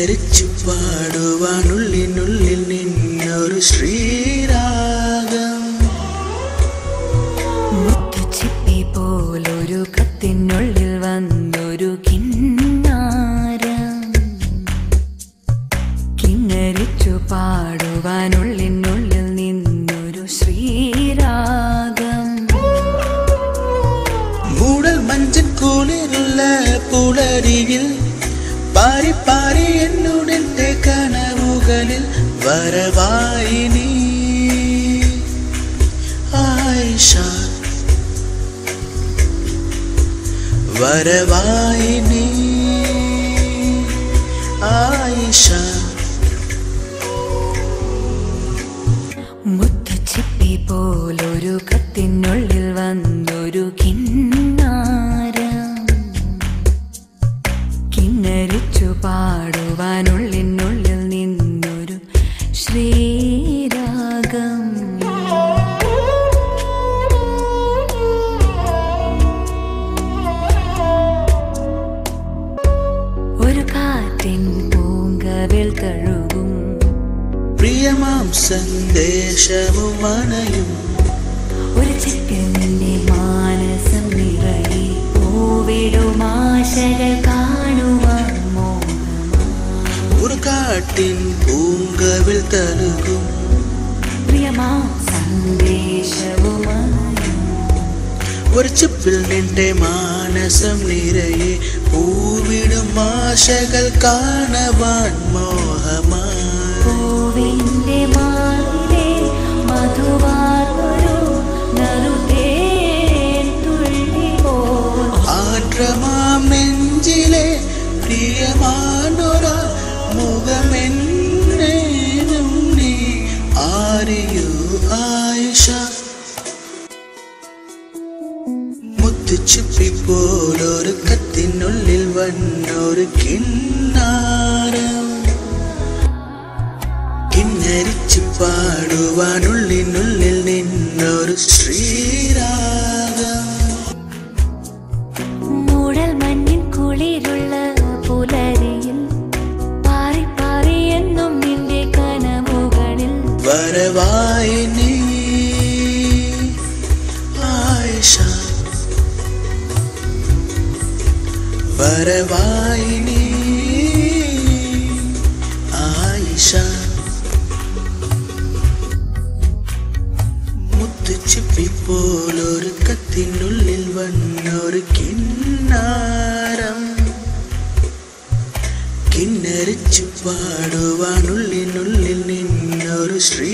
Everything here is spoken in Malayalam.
കിന്നരിച്ചു പാടുവാനുള്ളിനുള്ളിൽ നിന്നൊരു ശ്രീരാഗം. മുത്തുച്ചിപ്പി പോലൊരു കത്തിനുള്ളിൽ വന്നൊരു കിന്നാരം, കിന്നരിച്ചു പാടുവാനുള്ളിനുള്ളിൽ നിന്നൊരു ശ്രീരാഗം. മൂടൽ മഞ്ചൻ കുളിരുള്ള പുലരിയിൽ പാരി പാരി എന്നുടെ കനവുകളിൽ വരവായി നീ ആയിഷ, വരവായി നീ ആയിഷ. മുത്തുച്ചിപ്പി പോലൊരു കത്തിനുള്ളിൽ വന്നൊരു കിന്നാരം, കിന്നരിച്ചു പാടുവാനുള്ളിനുള്ളിൽ നിന്നൊരു ശ്രീരാഗം. ഒരു കാറ്റിൻ പൂങ്കവിൽ തഴുകും പ്രിയമാം സന്ദേശവും മനയും, ഒരു ചിപ്പിൽ നിന്റെ മാനസം നിറയെ പൂവിടുമാശകൾ കാണുവാൻ മോഹമായി. ഒരു കാട്ടിൻ പൂങ്കവിൽ തഴുകും പ്രിയമാം സന്ദേശവുമായി, ഒരു ചിപ്പിൽ നിന്റെ മാനസം നിറയെ പൂവിടും ആശകൾ കാണവാൻ മോഹമായി. പൂവിന്റെ മാറിലെ മധുവാർന്നൊരു നറുതേൻ തുള്ളി പോൽ, ആർദ്രമാം നെഞ്ചിലെ പ്രിയമാനൊര മുഖമെന്നേനും നീ ആരെയോ ആയിഷ. മുത്തുച്ചിപ്പി പോലൊരു കത്തിനുള്ളിൽ വന്നൊരു കിന്നാരം, കിന്നരിച്ചു പാടുവാനുള്ളിനുള്ളിൽ നിന്നൊരു ശ്രീരാഗം. മൂടൽ മഞ്ഞിൻ കുളിരുള്ള പുലരിയിൽ പാറി പാറി എന്നും നിന്റെ കനവുകളിൽ വരവായി നീ ആയിഷ, വരവായി നീ ആയിഷ. മുത്തുച്ചിപ്പി പോലൊരു കത്തിനുള്ളിൽ വന്നൊരു കിന്നാരം, കിന്നരിച്ചു പാടുവാനുള്ളിനുള്ളിൽ നിന്നൊരു ശ്രീ